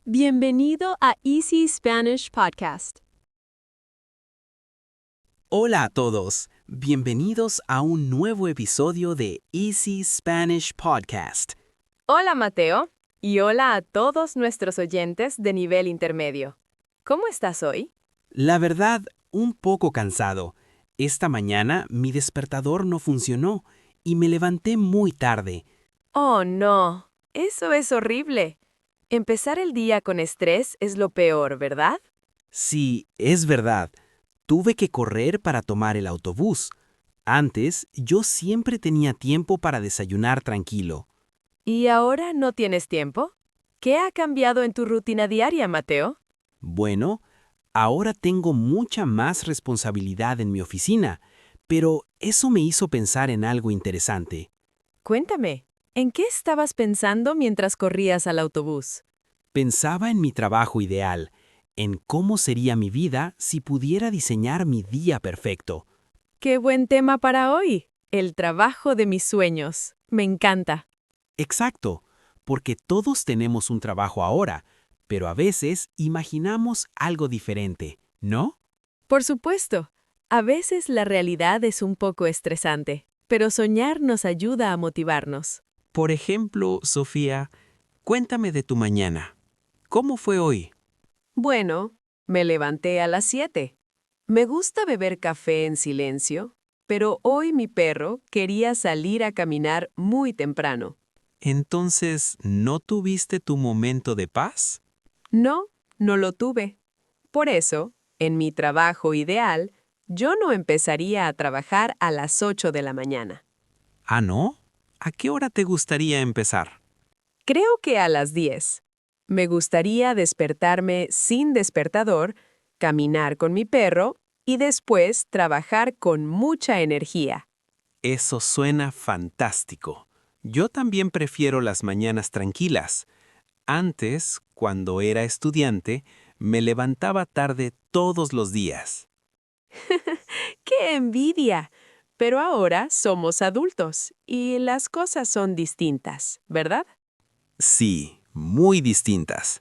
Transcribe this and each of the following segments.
Bienvenido a Easy Spanish Podcast. Hola a todos, bienvenidos a un nuevo episodio de Easy Spanish Podcast. Hola Mateo y hola a todos nuestros oyentes de nivel intermedio. ¿Cómo estás hoy? La verdad, un poco cansado. Esta mañana mi despertador no funcionó y me levanté muy tarde. Oh, no. Eso es horrible. Empezar el día con estrés es lo peor, ¿verdad? Sí, es verdad, tuve que correr para tomar el autobús. Antes, yo siempre tenía tiempo para desayunar tranquilo. ¿Y ahora no tienes tiempo? ¿Qué ha cambiado en tu rutina diaria, Mateo? Bueno, ahora tengo mucha más responsabilidad en mi oficina, pero eso me hizo pensar en algo interesante. Cuéntame, ¿en qué estabas pensando mientras corrías al autobús? Pensaba en mi trabajo ideal, en cómo sería mi vida si pudiera diseñar mi día perfecto. ¡Qué buen tema para hoy! El trabajo de mis sueños. Me encanta. Exacto, porque todos tenemos un trabajo ahora, pero a veces imaginamos algo diferente, ¿no? Por supuesto, a veces la realidad es un poco estresante, pero soñar nos ayuda a motivarnos. Por ejemplo, Sofía, cuéntame de tu mañana. ¿Cómo fue hoy? Bueno, me levanté a las 7. Me gusta beber café en silencio, pero hoy mi perro quería salir a caminar muy temprano. Entonces, ¿no tuviste tu momento de paz? No, no lo tuve. Por eso, en mi trabajo ideal, yo no empezaría a trabajar a las 8 de la mañana. ¿Ah, no? ¿A qué hora te gustaría empezar? Creo que a las 10. Me gustaría despertarme sin despertador, caminar con mi perro y después trabajar con mucha energía. Eso suena fantástico. Yo también prefiero las mañanas tranquilas. Antes, cuando era estudiante, me levantaba tarde todos los días. ¡Qué envidia! Pero ahora somos adultos y las cosas son distintas, ¿verdad? Sí, muy distintas.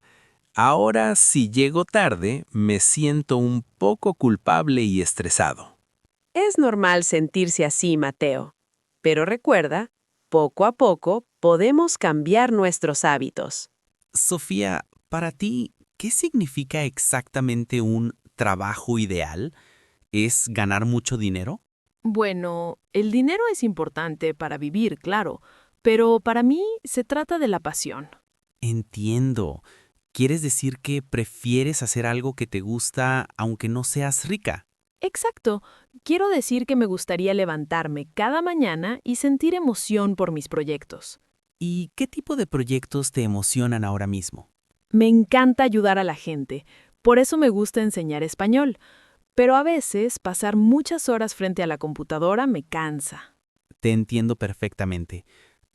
Ahora, si llego tarde, me siento un poco culpable y estresado. Es normal sentirse así, Mateo. Pero recuerda, poco a poco podemos cambiar nuestros hábitos. Sofía, para ti, ¿qué significa exactamente un trabajo ideal? ¿Es ganar mucho dinero? Bueno, el dinero es importante para vivir, claro, pero para mí se trata de la pasión. Entiendo. ¿Quieres decir que prefieres hacer algo que te gusta aunque no seas rica? Exacto. Quiero decir que me gustaría levantarme cada mañana y sentir emoción por mis proyectos. ¿Y qué tipo de proyectos te emocionan ahora mismo? Me encanta ayudar a la gente, por eso me gusta enseñar español, pero a veces pasar muchas horas frente a la computadora me cansa. Te entiendo perfectamente.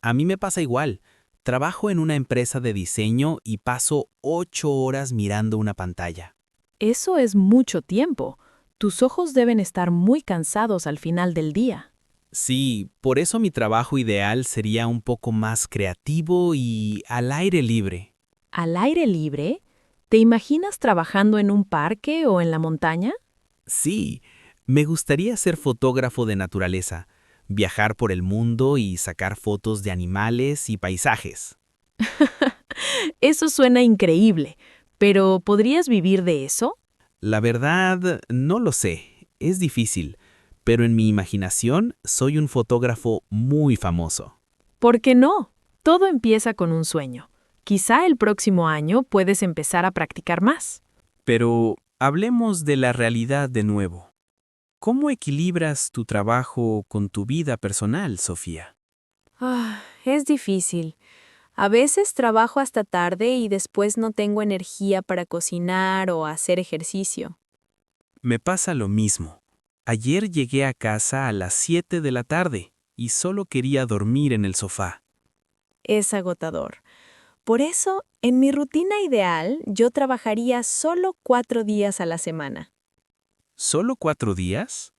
A mí me pasa igual. Trabajo en una empresa de diseño y paso 8 horas mirando una pantalla. Eso es mucho tiempo. Tus ojos deben estar muy cansados al final del día. Sí, por eso mi trabajo ideal sería un poco más creativo y al aire libre. ¿Al aire libre? ¿Te imaginas trabajando en un parque o en la montaña? Sí, me gustaría ser fotógrafo de naturaleza, viajar por el mundo y sacar fotos de animales y paisajes. Eso suena increíble, pero ¿podrías vivir de eso? La verdad, no lo sé, es difícil, pero en mi imaginación soy un fotógrafo muy famoso. ¿Por qué no? Todo empieza con un sueño. Quizá el próximo año puedes empezar a practicar más. Pero hablemos de la realidad de nuevo. ¿Cómo equilibras tu trabajo con tu vida personal, Sofía? Es difícil. A veces trabajo hasta tarde y después no tengo energía para cocinar o hacer ejercicio. Me pasa lo mismo. Ayer llegué a casa a las 7 de la tarde y solo quería dormir en el sofá. Es agotador. Por eso, en mi rutina ideal, yo trabajaría solo 4 días a la semana. ¿Solo 4 días?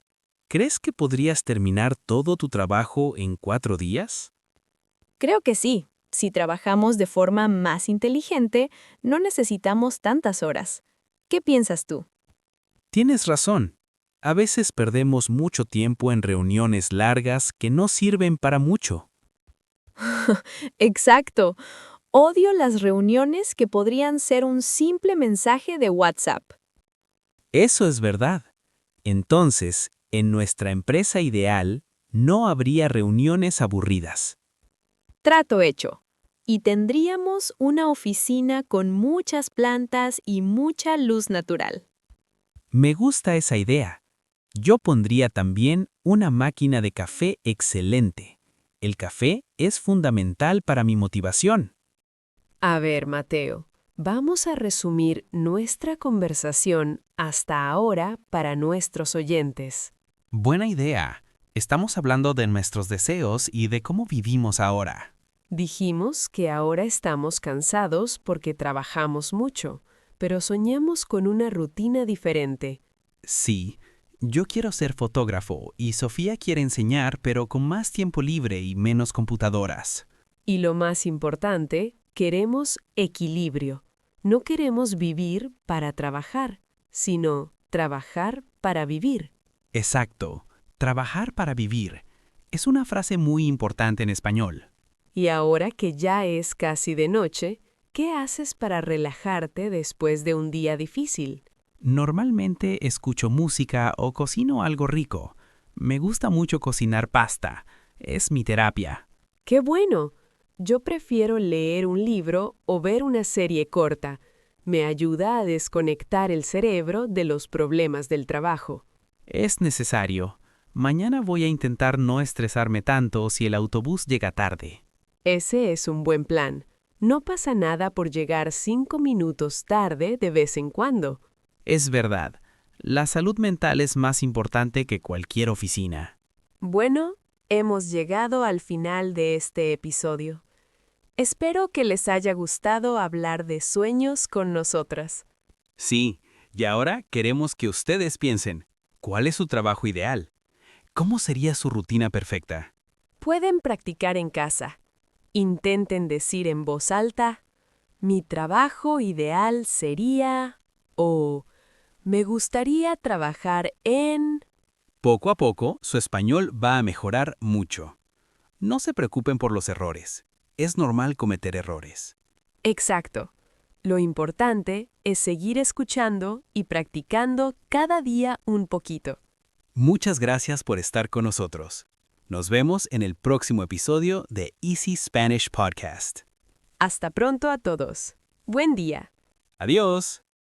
¿Crees que podrías terminar todo tu trabajo en 4 días? Creo que sí. Si trabajamos de forma más inteligente, no necesitamos tantas horas. ¿Qué piensas tú? Tienes razón. A veces perdemos mucho tiempo en reuniones largas que no sirven para mucho. Exacto. Odio las reuniones que podrían ser un simple mensaje de WhatsApp. Eso es verdad. Entonces, en nuestra empresa ideal, no habría reuniones aburridas. Trato hecho. Y tendríamos una oficina con muchas plantas y mucha luz natural. Me gusta esa idea. Yo pondría también una máquina de café excelente. El café es fundamental para mi motivación. A ver, Mateo, vamos a resumir nuestra conversación hasta ahora para nuestros oyentes. Buena idea. Estamos hablando de nuestros deseos y de cómo vivimos ahora. Dijimos que ahora estamos cansados porque trabajamos mucho, pero soñamos con una rutina diferente. Sí, yo quiero ser fotógrafo y Sofía quiere enseñar, pero con más tiempo libre y menos computadoras. Y lo más importante, queremos equilibrio. No queremos vivir para trabajar, sino trabajar para vivir. Exacto. Trabajar para vivir. Es una frase muy importante en español. Y ahora que ya es casi de noche, ¿qué haces para relajarte después de un día difícil? Normalmente escucho música o cocino algo rico. Me gusta mucho cocinar pasta. Es mi terapia. ¡Qué bueno! Yo prefiero leer un libro o ver una serie corta. Me ayuda a desconectar el cerebro de los problemas del trabajo. Es necesario. Mañana voy a intentar no estresarme tanto si el autobús llega tarde. Ese es un buen plan. No pasa nada por llegar 5 minutos tarde de vez en cuando. Es verdad. La salud mental es más importante que cualquier oficina. Bueno, hemos llegado al final de este episodio. Espero que les haya gustado hablar de sueños con nosotras. Sí, y ahora queremos que ustedes piensen, ¿cuál es su trabajo ideal? ¿Cómo sería su rutina perfecta? Pueden practicar en casa. Intenten decir en voz alta, mi trabajo ideal sería o me gustaría trabajar en... Poco a poco, su español va a mejorar mucho. No se preocupen por los errores. Es normal cometer errores. Exacto. Lo importante es seguir escuchando y practicando cada día un poquito. Muchas gracias por estar con nosotros. Nos vemos en el próximo episodio de Easy Spanish Podcast. Hasta pronto a todos. Buen día. Adiós.